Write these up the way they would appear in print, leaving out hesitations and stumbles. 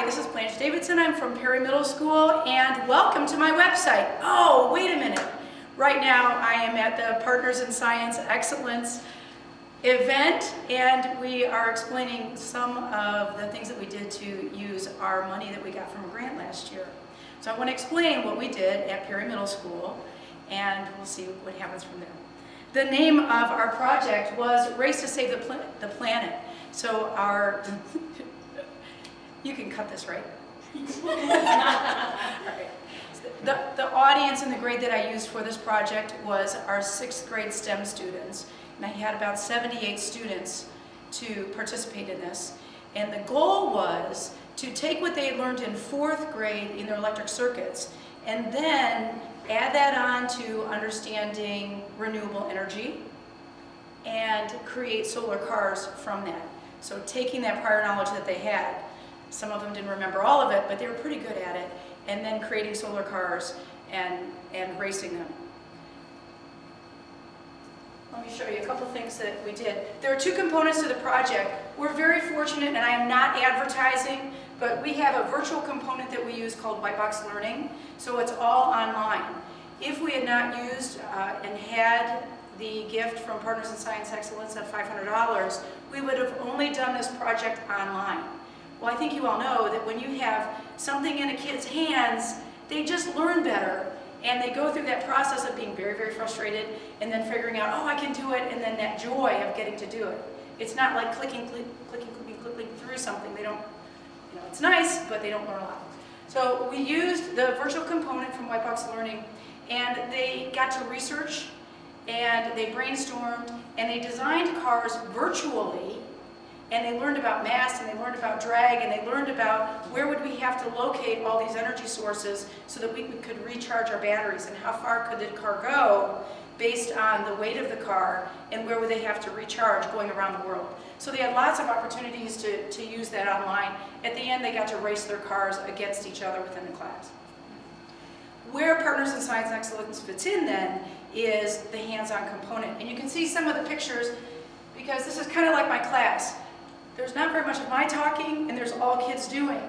Hi, this is Blanche Davidson. I'm from Perry Middle School, and welcome to my website. Oh, wait a minute. Right now, I am at the Partners in Science Excellence event, and we are explaining some of the things that we did to use our money that we got from a grant last year. So I want to explain what we did at Perry Middle School, and we'll see what happens from there. The name of our project was Race to Save the Planet. So our, you can cut this, right? Right. The audience and the grade that I used for this project was our 6th grade STEM students. And I had about 78 students to participate in this. And the goal was to take what they learned in 4th grade in their electric circuits and then add that on to understanding renewable energy and create solar cars from that. So taking that prior knowledge that they had, some of them didn't remember all of it, but they were pretty good at it, and then creating solar cars and racing them. Let me show you a couple things that we did. There are 2 components to the project. We're very fortunate, and I am not advertising, but we have a virtual component that we use called White Box Learning, so it's all online. If we had not used and had the gift from Partners in Science Excellence of $500, we would have only done this project online. Well, I think you all know that when you have something in a kid's hands, they just learn better, and they go through that process of being very, very frustrated, and then figuring out, oh, I can do it, and then that joy of getting to do it. It's not like clicking through something. They don't, it's nice, but they don't learn a lot. So we used the virtual component from White Box Learning, and they got to research, and they brainstormed, and they designed cars virtually, and they learned about mass, and they learned about drag, and they learned about where would we have to locate all these energy sources so that we could recharge our batteries, and how far could the car go based on the weight of the car, and where would they have to recharge going around the world. So they had lots of opportunities to use that online. At the end, they got to race their cars against each other within the class. Where Partners in Science Excellence fits in then is the hands-on component. And you can see some of the pictures because this is kind of like my class. There's not very much of my talking and there's all kids doing.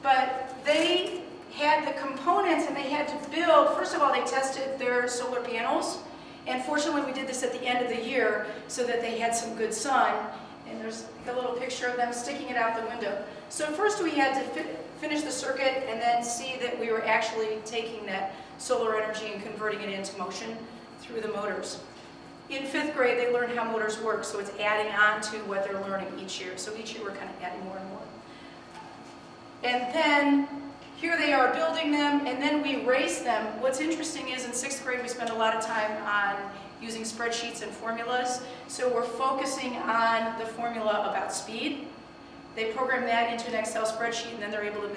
But they had the components and they had to build, first of all, they tested their solar panels. And fortunately, we did this at the end of the year so that they had some good sun. And there's a little picture of them sticking it out the window. So first we had to finish the circuit and then see that we were actually taking that solar energy and converting it into motion through the motors. In 5th grade, they learned how motors work, so it's adding on to what they're learning each year. So each year we're kind of adding more and more. And then here they are building them, and then we race them. What's interesting is in 6th grade we spent a lot of time on using spreadsheets and formulas. So we're focusing on the formula about speed. They program that into an Excel spreadsheet, and then they're able to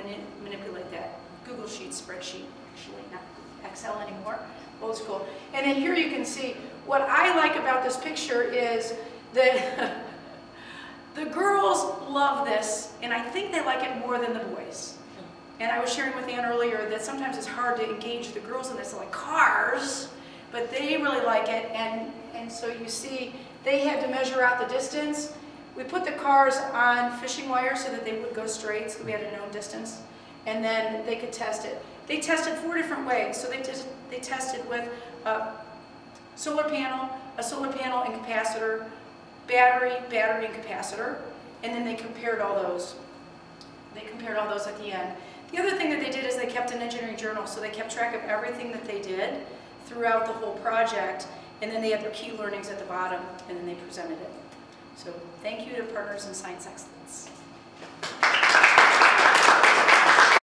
manipulate that. Google Sheets spreadsheet, actually, not Excel anymore, old school. And then here you can see, what I like about this picture is that the girls love this, and I think they like it more than the boys. And I was sharing with Ann earlier that sometimes it's hard to engage the girls in this, like cars, but they really like it, and so you see, they had to measure out the distance. We put the cars on fishing wire so that they would go straight, so we had a known distance, and then they could test it. They tested 4 different ways. So they tested with a solar panel and capacitor, battery, and capacitor, and then they compared all those. They compared all those at the end. The other thing that they did is they kept an engineering journal, so they kept track of everything that they did throughout the whole project, and then they had their key learnings at the bottom, and then they presented it. So thank you to Partners in Science Excellence.